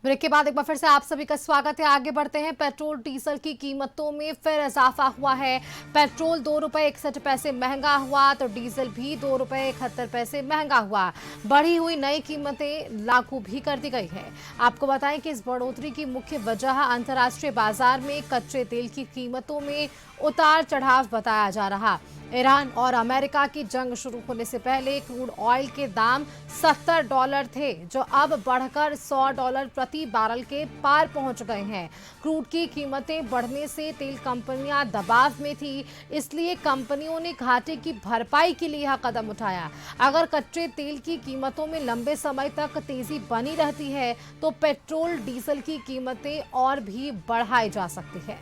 Break के बाद एक बार फिर से आप सभी का स्वागत है। आगे बढ़ते हैं। पेट्रोल डीजल की कीमतों में फिर इजाफा हुआ है। पेट्रोल 2 रुपए 61 पैसे महंगा हुआ तो डीजल भी 2 रुपए 71 पैसे महंगा हुआ। बढ़ी हुई नई कीमतें लागू भी कर दी गई है। आपको बताएं कि इस बढ़ोतरी की मुख्य वजह अंतर्राष्ट्रीय बाजार में कच्चे तेल की कीमतों में उतार चढ़ाव बताया जा रहा। ईरान और अमेरिका की जंग शुरू होने से पहले क्रूड ऑयल के दाम $70 थे, जो अब बढ़कर $100 प्रति बैरल के पार पहुंच गए हैं। क्रूड की कीमतें बढ़ने से तेल कंपनियां दबाव में थी, इसलिए कंपनियों ने घाटे की भरपाई के लिए यह कदम उठाया। अगर कच्चे तेल की कीमतों में लंबे समय तक तेजी बनी रहती है तो पेट्रोल डीजल की कीमतें और भी बढ़ाई जा सकती है।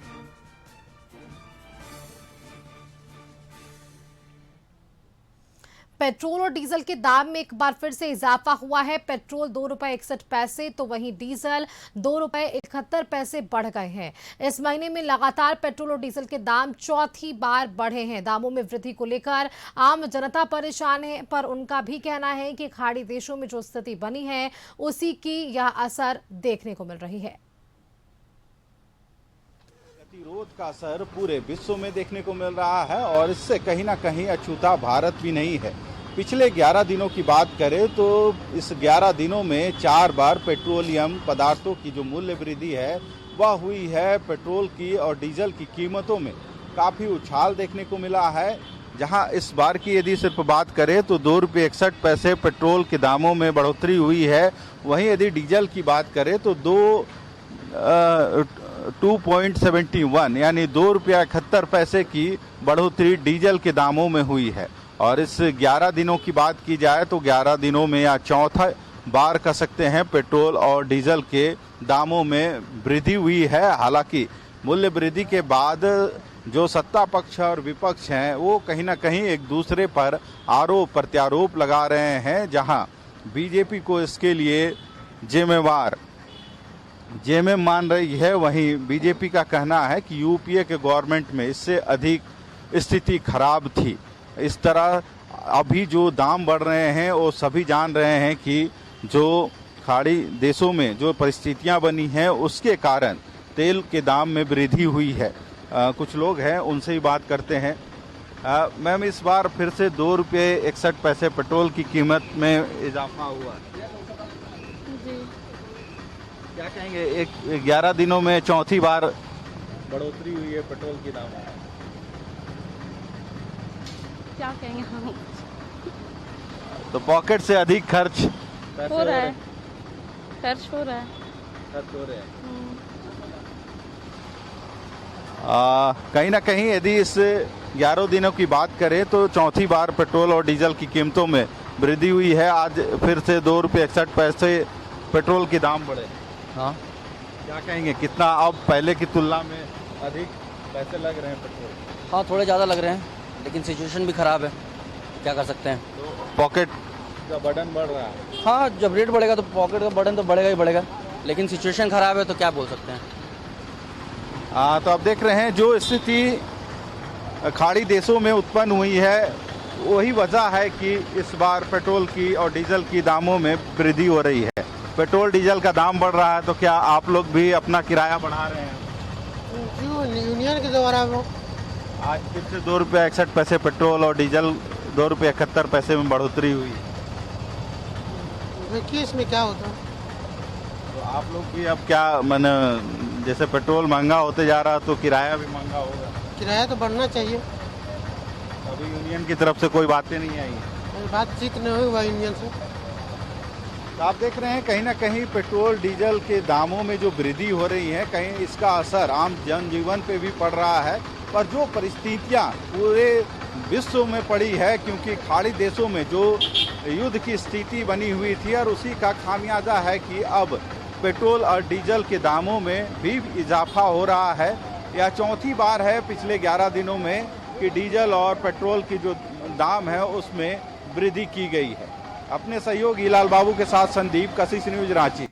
पेट्रोल और डीजल के दाम में एक बार फिर से इजाफा हुआ है। पेट्रोल 2 रुपए 61 पैसे तो वहीं डीजल 2 रुपए 71 पैसे बढ़ गए हैं। इस महीने में लगातार पेट्रोल और डीजल के दाम चौथी बार बढ़े हैं। दामों में वृद्धि को लेकर आम जनता परेशान है, पर उनका भी कहना है कि खाड़ी देशों में जो स्थिति बनी है उसी की यह असर देखने को मिल रही है। गतिरोध का असर पूरे विश्व में देखने को मिल रहा है और इससे कहीं ना कहीं अछूता भारत भी नहीं है। पिछले 11 दिनों की बात करें तो इस 11 दिनों में 4 बार पेट्रोलियम पदार्थों की जो मूल्य वृद्धि है वह हुई है। पेट्रोल की और डीजल की कीमतों में काफ़ी उछाल देखने को मिला है। जहां इस बार की यदि सिर्फ बात करें तो 2 रुपये 61 पैसे पेट्रोल के दामों में बढ़ोतरी हुई है। वहीं यदि डीजल की बात करें तो 2.71 यानी 2 रुपया 71 पैसे की बढ़ोतरी डीजल के दामों में हुई है। और इस 11 दिनों की बात की जाए तो 11 दिनों में या चौथा बार कह सकते हैं पेट्रोल और डीजल के दामों में वृद्धि हुई है। हालांकि मूल्य वृद्धि के बाद जो सत्ता पक्ष और विपक्ष हैं वो कहीं ना कहीं एक दूसरे पर आरोप प्रत्यारोप लगा रहे हैं। जहां बीजेपी को इसके लिए जिम्मेवार जेएमएम मान रही है, वहीं बीजेपी का कहना है कि यूपीए के गवर्नमेंट में इससे अधिक स्थिति खराब थी। इस तरह अभी जो दाम बढ़ रहे हैं वो सभी जान रहे हैं कि जो खाड़ी देशों में जो परिस्थितियां बनी हैं उसके कारण तेल के दाम में वृद्धि हुई है। कुछ लोग हैं उनसे ही बात करते हैं। मैम, इस बार फिर से 2 रुपये 61 पैसे पेट्रोल की कीमत में इजाफा हुआ है। जी, क्या कहेंगे, एक 11 दिनों में चौथी बार बढ़ोतरी हुई है पेट्रोल के दामों में। क्या कहेंगे हम। तो पॉकेट से अधिक खर्च हो रहा है, खर्च हो रहा है। खर्च हो रहे हैं। कहीं ना कहीं यदि इस 11 दिनों की बात करें तो चौथी बार पेट्रोल और डीजल की कीमतों में वृद्धि हुई है। आज फिर से 2 रुपये 61 पैसे पेट्रोल के दाम बढ़े। हाँ, क्या कहेंगे, कितना अब पहले की तुलना में अधिक पैसे लग रहे हैं पेट्रोल? हाँ थोड़े ज़्यादा लग रहे हैं, लेकिन सिचुएशन भी ख़राब है, क्या कर सकते हैं। तो पॉकेट का बर्डन बढ़ रहा है। हाँ, जब रेट बढ़ेगा तो पॉकेट का बर्डन तो बढ़ेगा ही बढ़ेगा, लेकिन सिचुएशन ख़राब है तो क्या बोल सकते हैं। हाँ, तो अब देख रहे हैं जो स्थिति खाड़ी देशों में उत्पन्न हुई है वही वजह है कि इस बार पेट्रोल की और डीजल की दामों में वृद्धि हो रही है। पेट्रोल डीजल का दाम बढ़ रहा है तो क्या आप लोग भी अपना किराया बढ़ा रहे हैं? यूनियन के द्वारा वो आज फिर से 2 रुपये 61 पैसे पेट्रोल और डीजल 2 रुपये 71 पैसे में बढ़ोतरी हुई। देखिए इसमें क्या होता है। तो आप लोग भी अब क्या मैंने, जैसे पेट्रोल महंगा होते जा रहा तो किराया भी महंगा होगा। किराया तो बढ़ना चाहिए। अभी यूनियन की तरफ से कोई बातें नहीं आई हैं। बातचीत नहीं हुआ यूनियन से। तो आप देख रहे हैं कहीं ना कहीं पेट्रोल डीजल के दामों में जो वृद्धि हो रही है कहीं इसका असर आम जनजीवन पे भी पड़ रहा है। पर जो परिस्थितियां पूरे विश्व में पड़ी है, क्योंकि खाड़ी देशों में जो युद्ध की स्थिति बनी हुई थी और उसी का खामियाजा है कि अब पेट्रोल और डीजल के दामों में भी इजाफा हो रहा है। यह चौथी बार है पिछले 11 दिनों में कि डीजल और पेट्रोल की जो दाम है उसमें वृद्धि की गई है। अपने सहयोगी लाल बाबू के साथ संदीप, कशिश न्यूज, रांची।